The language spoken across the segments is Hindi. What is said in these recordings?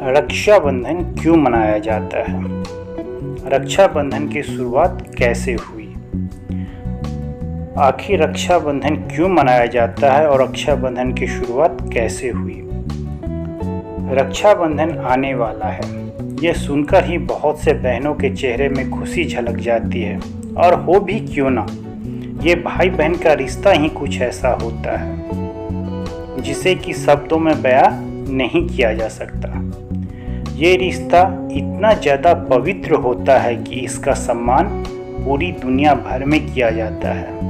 रक्षाबंधन क्यों मनाया जाता है? रक्षाबंधन की शुरुआत कैसे हुई? आखिर रक्षाबंधन क्यों मनाया जाता है और रक्षाबंधन की शुरुआत कैसे हुई? रक्षाबंधन आने वाला है, ये सुनकर ही बहुत से बहनों के चेहरे में खुशी झलक जाती है। और हो भी क्यों ना, ये भाई बहन का रिश्ता ही कुछ ऐसा होता है जिसे कि शब्दों में बयां नहीं किया जा सकता। ये रिश्ता इतना ज़्यादा पवित्र होता है कि इसका सम्मान पूरी दुनिया भर में किया जाता है।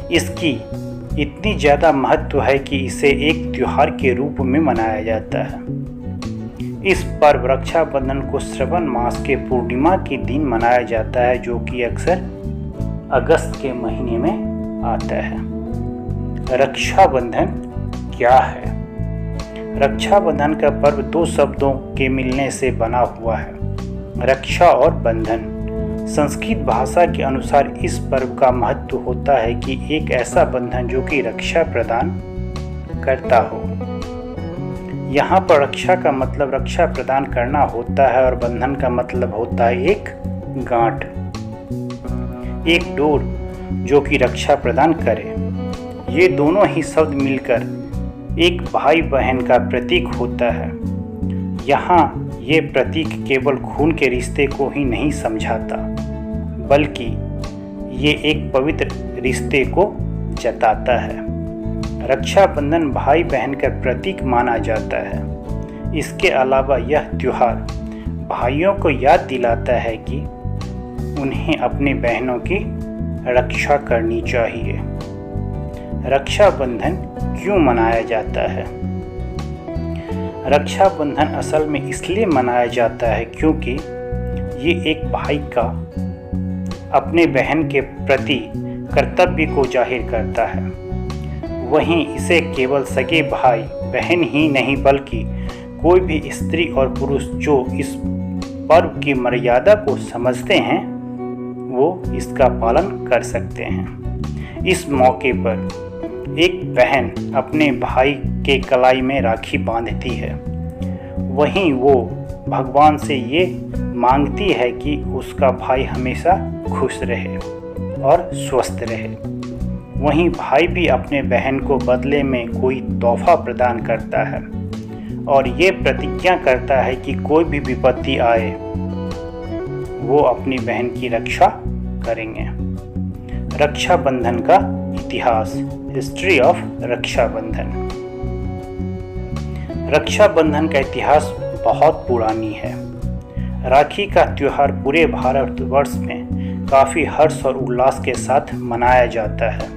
इसकी इतनी ज़्यादा महत्व है कि इसे एक त्योहार के रूप में मनाया जाता है। इस पर्व रक्षाबंधन को श्रावण मास के पूर्णिमा के दिन मनाया जाता है, जो कि अक्सर अगस्त के महीने में आता है। रक्षाबंधन क्या है? रक्षाबंधन का पर्व दो शब्दों के मिलने से बना हुआ है, रक्षा और बंधन। संस्कृत भाषा के अनुसार इस पर्व का महत्व होता है कि एक ऐसा बंधन जो कि रक्षा प्रदान करता हो। यहाँ पर रक्षा का मतलब रक्षा प्रदान करना होता है और बंधन का मतलब होता है एक गांठ, एक डोर जो कि रक्षा प्रदान करे। ये दोनों ही शब्द मिलकर एक भाई बहन का प्रतीक होता है। यहाँ ये प्रतीक केवल खून के रिश्ते को ही नहीं समझाता, बल्कि ये एक पवित्र रिश्ते को जताता है। रक्षाबंधन भाई बहन का प्रतीक माना जाता है। इसके अलावा यह त्योहार भाइयों को याद दिलाता है कि उन्हें अपनी बहनों की रक्षा करनी चाहिए। रक्षाबंधन क्यों मनाया जाता है? रक्षाबंधन असल में इसलिए मनाया जाता है क्योंकि ये एक भाई का अपने बहन के प्रति कर्तव्य को जाहिर करता है। वहीं इसे केवल सगे भाई बहन ही नहीं, बल्कि कोई भी स्त्री और पुरुष जो इस पर्व की मर्यादा को समझते हैं, वो इसका पालन कर सकते हैं। इस मौके पर एक बहन अपने भाई के कलाई में राखी बांधती है। वहीं वो भगवान से ये मांगती है कि उसका भाई हमेशा खुश रहे और स्वस्थ रहे। वहीं भाई भी अपने बहन को बदले में कोई तोहफा प्रदान करता है और ये प्रतिज्ञा करता है कि कोई भी विपत्ति आए वो अपनी बहन की रक्षा करेंगे। रक्षाबंधन का इतिहास, हिस्ट्री ऑफ रक्षाबंधन। रक्षाबंधन का इतिहास बहुत पुरानी है। राखी का त्योहार पूरे भारतवर्ष में काफ़ी हर्ष और उल्लास के साथ मनाया जाता है।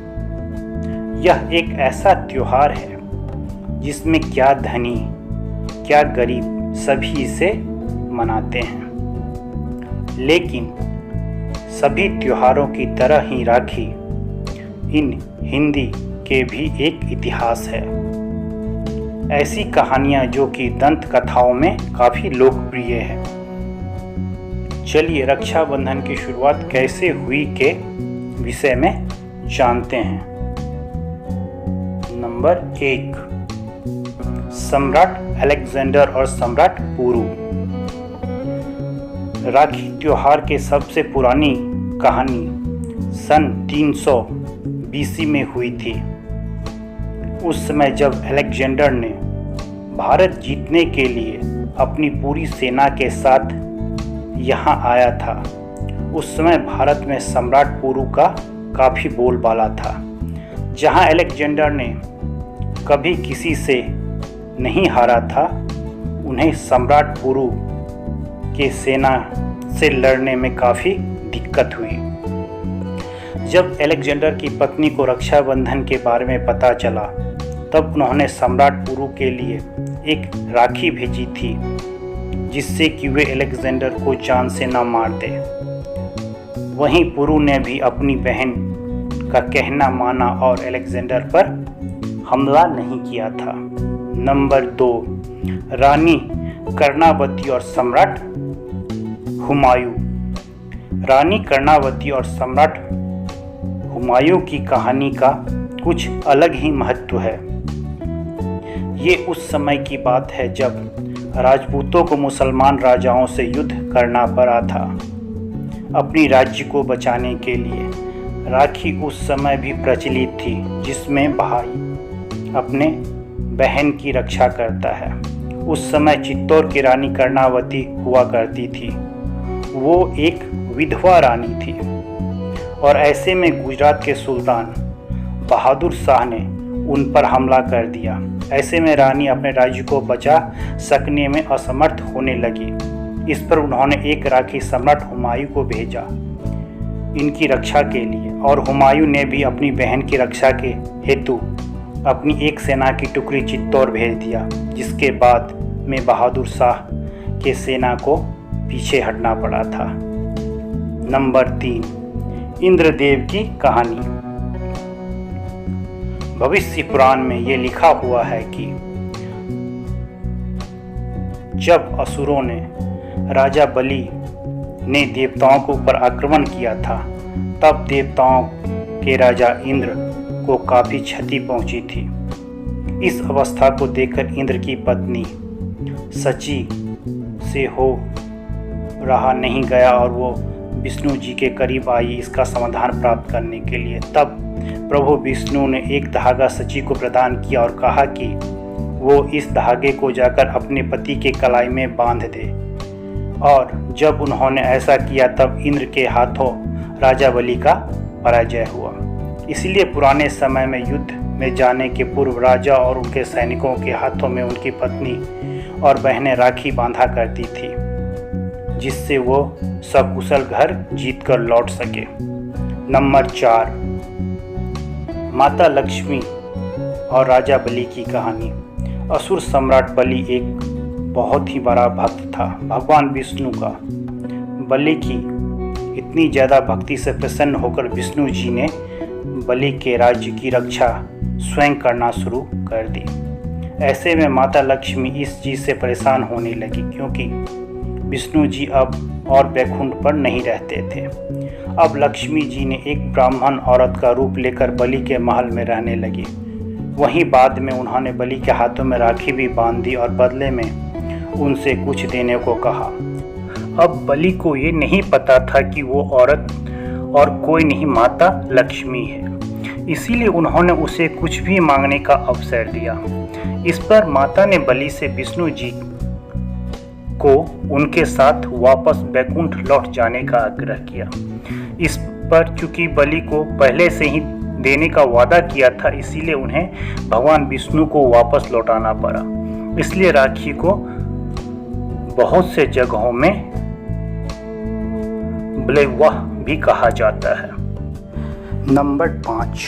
यह एक ऐसा त्योहार है जिसमें क्या धनी क्या गरीब सभी इसे मनाते हैं। लेकिन सभी त्योहारों की तरह ही राखी इन हिंदी के भी एक इतिहास है। ऐसी कहानियाँ जो कि दंत कथाओं में काफ़ी लोकप्रिय है। चलिए रक्षाबंधन की शुरुआत कैसे हुई के विषय में जानते हैं। नंबर 1, सम्राट अलेक्जेंडर और सम्राट पुरु। राखी त्योहार के सबसे पुरानी कहानी सन 300 BC में हुई थी। उस समय जब अलेक्जेंडर ने भारत जीतने के लिए अपनी पूरी सेना के साथ यहाँ आया था, उस समय भारत में सम्राट पुरु का काफ़ी बोलबाला था। जहाँ अलेक्जेंडर ने कभी किसी से नहीं हारा था, उन्हें सम्राट पुरु के सेना से लड़ने में काफ़ी दिक्कत हुई। जब अलेक्जेंडर की पत्नी को रक्षाबंधन के बारे में पता चला, तब उन्होंने सम्राट पुरु के लिए एक राखी भेजी थी, जिससे कि वे अलेक्जेंडर को जान से न मार दे। वहीं पुरु ने भी अपनी बहन का कहना माना और अलेक्जेंडर पर हमला नहीं किया था। नंबर 2, रानी कर्णावती और सम्राट हुमायूं। रानी कर्णावती और सम्राट हुमायूं की कहानी का कुछ अलग ही महत्व है। ये उस समय की बात है जब राजपूतों को मुसलमान राजाओं से युद्ध करना पड़ा था। अपनी राज्य को बचाने के लिए राखी उस समय भी प्रचलित थी, जिसमें भाई अपने बहन की रक्षा करता है। उस समय चित्तौड़ की रानी कर्णावती हुआ करती थी। वो एक विधवा रानी थी और ऐसे में गुजरात के सुल्तान बहादुर शाह ने उन पर हमला कर दिया। ऐसे में रानी अपने राज्य को बचा सकने में असमर्थ होने लगी। इस पर उन्होंने एक राखी सम्राट हुमायूं को भेजा इनकी रक्षा के लिए, और हुमायूं ने भी अपनी बहन की रक्षा के हेतु अपनी एक सेना की टुकड़ी चित्तौड़ भेज दिया, जिसके बाद में बहादुर शाह के सेना को पीछे हटना पड़ा था। नंबर 3, इंद्रदेव की कहानी। भविष्य पुराण में ये लिखा हुआ है कि जब असुरों ने राजा बलि ने देवताओं के ऊपर आक्रमण किया था, तब देवताओं के राजा इंद्र को काफी क्षति पहुंची थी। इस अवस्था को देखकर इंद्र की पत्नी शची से हो रहा नहीं गया और वो विष्णु जी के करीब आई इसका समाधान प्राप्त करने के लिए। तब प्रभु विष्णु ने एक धागा शची को प्रदान किया और कहा कि वो इस धागे को जाकर अपने पति के कलाई में बांध दे। और जब उन्होंने ऐसा किया तब इंद्र के हाथों राजा बलि का पराजय हुआ। इसलिए पुराने समय में युद्ध में जाने के पूर्व राजा और उनके सैनिकों के हाथों में उनकी पत्नी और बहनें राखी बांधा करती थी, जिससे वो सकुशल घर जीत कर लौट सके। नंबर 4, माता लक्ष्मी और राजा बलि की कहानी। असुर सम्राट बलि एक बहुत ही बड़ा भक्त था भगवान विष्णु का। बलि की इतनी ज़्यादा भक्ति से प्रसन्न होकर विष्णु जी ने बलि के राज्य की रक्षा स्वयं करना शुरू कर दी। ऐसे में माता लक्ष्मी इस चीज़ से परेशान होने लगी, क्योंकि विष्णु जी अब और बैकुंठ पर नहीं रहते थे। अब लक्ष्मी जी ने एक ब्राह्मण औरत का रूप लेकर बलि के महल में रहने लगी। वहीं बाद में उन्होंने बलि के हाथों में राखी भी बांध दी और बदले में उनसे कुछ देने को कहा। अब बलि को ये नहीं पता था कि वो औरत और कोई नहीं माता लक्ष्मी है, इसीलिए उन्होंने उसे कुछ भी मांगने का अवसर दिया। इस पर माता ने बलि से विष्णु जी को उनके साथ वापस बैकुंठ लौट जाने का आग्रह किया। इस पर चूंकि बलि को पहले से ही देने का वादा किया था, इसीलिए उन्हें भगवान विष्णु को वापस लौटाना पड़ा। इसलिए राखी को बहुत से जगहों में ब्लेवाह भी कहा जाता है। नंबर 5,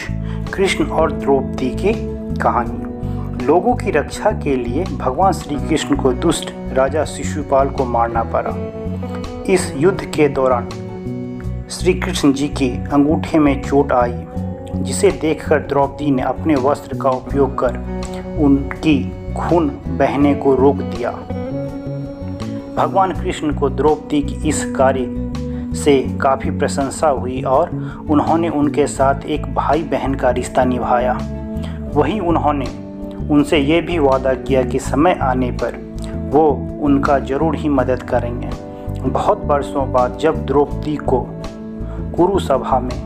कृष्ण और द्रौपदी की कहानी। लोगों की रक्षा के लिए भगवान श्री कृष्ण को दुष्ट राजा शिशुपाल को मारना पड़ा। इस युद्ध के दौरान श्री कृष्ण जी की अंगूठे में चोट आई, जिसे देखकर द्रौपदी ने अपने वस्त्र का उपयोग कर उनकी खून बहने को रोक दिया। भगवान कृष्ण को द्रौपदी की इस कार्य से काफ़ी प्रशंसा हुई और उन्होंने उनके साथ एक भाई बहन का रिश्ता निभाया। वहीं उन्होंने उनसे ये भी वादा किया कि समय आने पर वो उनका ज़रूर ही मदद करेंगे। बहुत वर्षों बाद जब द्रौपदी को कुरुसभा में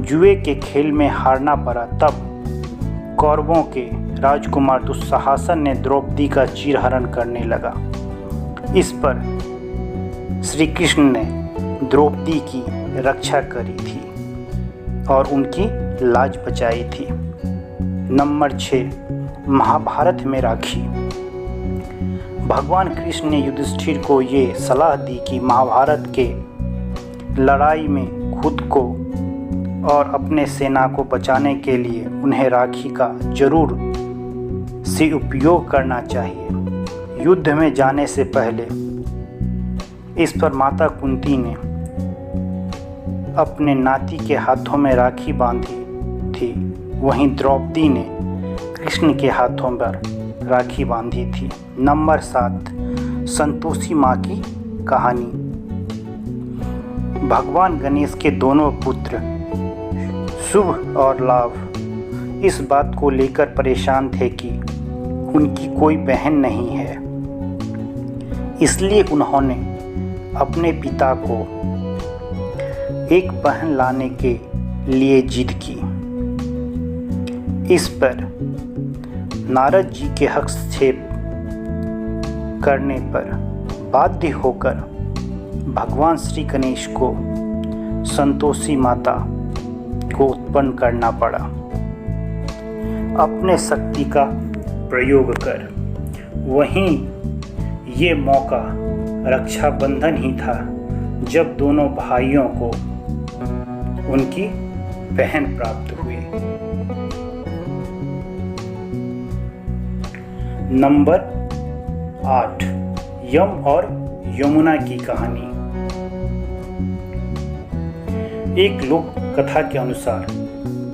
जुए के खेल में हारना पड़ा, तब कौरवों के राजकुमार दुस्साहसन ने द्रौपदी का चीरहरण करने लगा। इस पर श्री कृष्ण ने द्रौपदी की रक्षा करी थी और उनकी लाज बचाई थी। नंबर 6, महाभारत में राखी। भगवान कृष्ण ने युधिष्ठिर को ये सलाह दी कि महाभारत के लड़ाई में खुद को और अपने सेना को बचाने के लिए उन्हें राखी का जरूर से उपयोग करना चाहिए। युद्ध में जाने से पहले इस पर माता कुंती ने अपने नाती के हाथों में राखी बांधी थी। वहीं द्रौपदी ने कृष्ण के हाथों पर राखी बांधी थी। नंबर 7, संतोषी माँ की कहानी। भगवान गणेश के दोनों पुत्र शुभ और लाभ इस बात को लेकर परेशान थे कि उनकी कोई बहन नहीं है। इसलिए उन्होंने अपने पिता को एक बहन लाने के लिए जिद की। इस पर नारद जी के हस्तक्षेप करने पर बाध्य होकर भगवान श्री गणेश को संतोषी माता को उत्पन्न करना पड़ा। अपने शक्ति का प्रयोग कर वहीं ये मौका रक्षाबंधन ही था जब दोनों भाइयों को उनकी बहन प्राप्त हुई। नंबर 8, यम और यमुना की कहानी। एक लोक कथा के अनुसार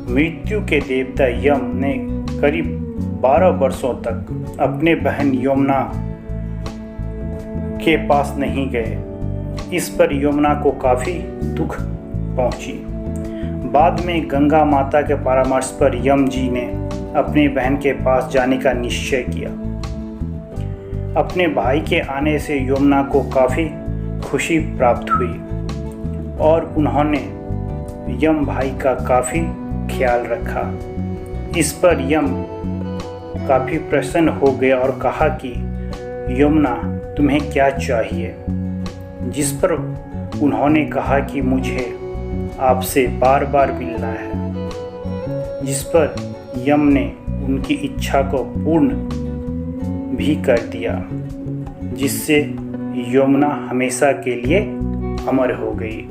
मृत्यु के देवता यम ने करीब 12 वर्षों तक अपने बहन यमुना के पास नहीं गए। इस पर यमुना को काफी दुख पहुंची। बाद में गंगा माता के परामर्श पर यम जी ने अपनी बहन के पास जाने का निश्चय किया। अपने भाई के आने से यमुना को काफी खुशी प्राप्त हुई और उन्होंने यम भाई का काफी ख्याल रखा। इस पर यम काफी प्रसन्न हो गए और कहा कि यमुना तुम्हें क्या चाहिए। जिस पर उन्होंने कहा कि मुझे आपसे बार बार मिलना है। जिस पर यम ने उनकी इच्छा को पूर्ण भी कर दिया, जिससे यमुना हमेशा के लिए अमर हो गई।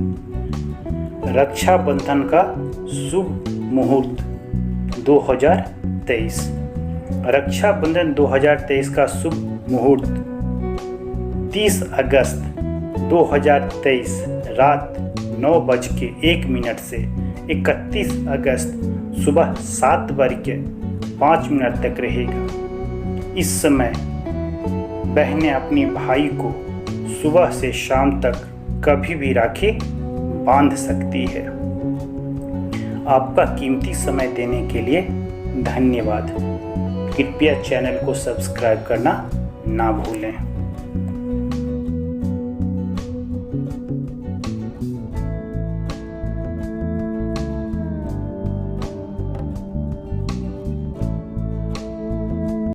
रक्षाबंधन का शुभ मुहूर्त 2023। रक्षाबंधन 2023 का शुभ मुहूर्त 30 अगस्त 2023 रात 9:01 से 31 अगस्त सुबह 7:05 तक रहेगा। इस समय बहनें अपनी भाई को सुबह से शाम तक कभी भी राखी बांध सकती है। आपका कीमती समय देने के लिए धन्यवाद। कृपया चैनल को सब्सक्राइब करना ना भूलें।